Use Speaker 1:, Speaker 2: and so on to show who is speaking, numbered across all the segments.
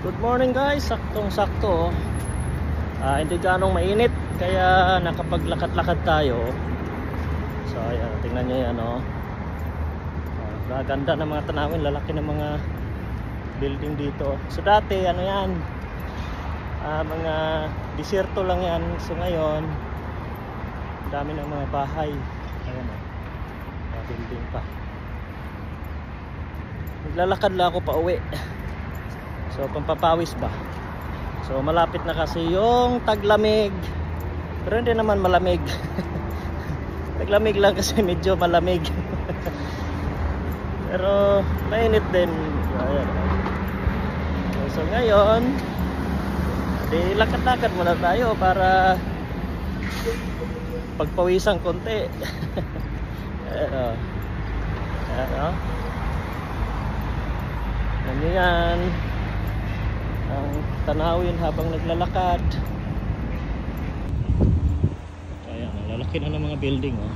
Speaker 1: Good morning guys, saktong-sakto. Hindi ganong mainit kaya nakapaglakad-lakad tayo. So ayan, tingnan nyo yan oh. Ganda ng mga tanawin, lalaki ng mga building dito. So dati ano yan, mga disyerto lang yan. So ngayon, dami ng mga bahay. Ayan oh, mga building pa. Naglalakad lang ako pa uwi. So pampapawis ba? So malapit na kasi yung taglamig. Pero hindi naman malamig. Taglamig lang kasi medyo malamig. Pero mainit din. Ayan. So ngayon, di lakad-lakad muna tayo para pagpawisan konti. Ayan. Ayan. Ganyan ang tanawin habang naglalakad. Ayan, lalaki na ng mga building oh.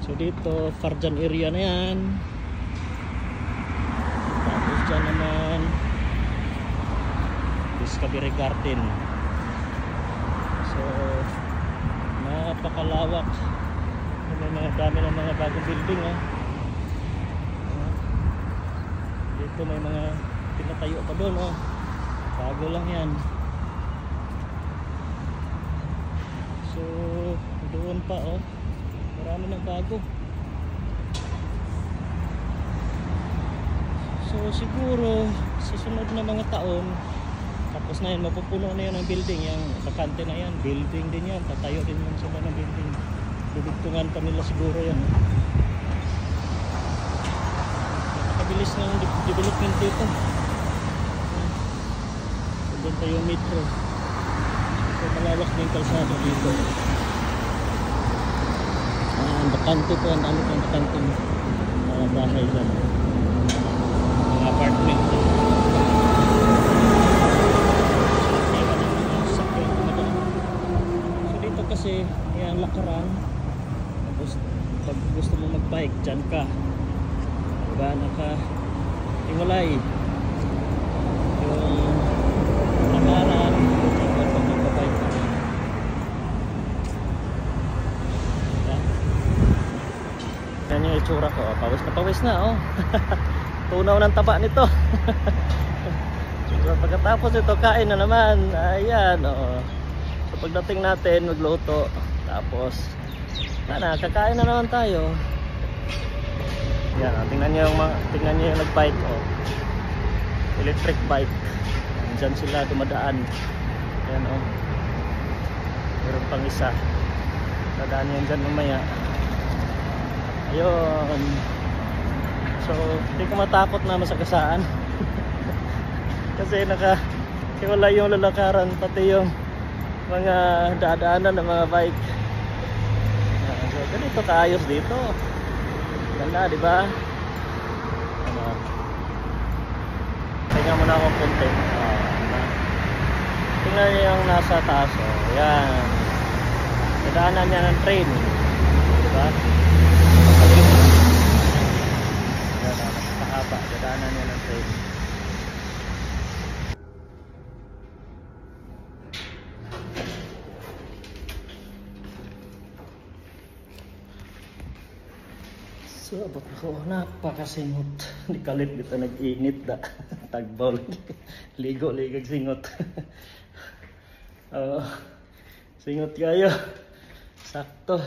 Speaker 1: So dito, Farjan area na yan. Tapos dyan naman Discovery Garden. So napakalawak. May dami ng mga bagong building oh. Dito may mga pinatayo pa doon oh. Bago lang yan. So doon pa oh, marami ng bago. So siguro sa sunod na mga taon, tapos na yan, mapupuno na yan ang building. Yung bakante na yan, building din yan, tatayo din yan sila ng building. Bibigtungan pa nila siguro yan. Nakabilis ng development dito. Doon pa yung metro. So malawak na yung kalsada dito. Bakante po, ang dami pang bakante mga bahay dyan, mga apartment. So dito kasi yan lakaran. Tapos pag gusto mo magbike, dyan ka, diba, naka-iwalay yung lakaran. Yan yung itsura ko, pawis na oh. Tunaw ng taba nito. So pagkatapos ito, kain na naman. Ayan oh. So pagdating natin, magluto. Tapos kakain na naman tayo. Yan, tingnan niyo yung nagbike oh. Electric bike. Diyan sila dumadaan. Ayan oh. Meron pang isa. Dadaan yan dyan mamaya. Ayun. So hindi ko matakot na masagasaan. Kasi wala yung lalakaran, pati yung mga dadaanan ng mga bike. So ganito kaayos dito. Ganda, di ba? Tingnan mo na akong konti. Tingnan niyo yung nasa taas. Ayan. Dadaanan niya ng train. Di ba? Napakahaba. Dadaanan niya ng train. So abot ako, napakasingot. Di kalit dito nag-init da. Tagbaw ligo-ligag singot. Singot kayo. Sakto.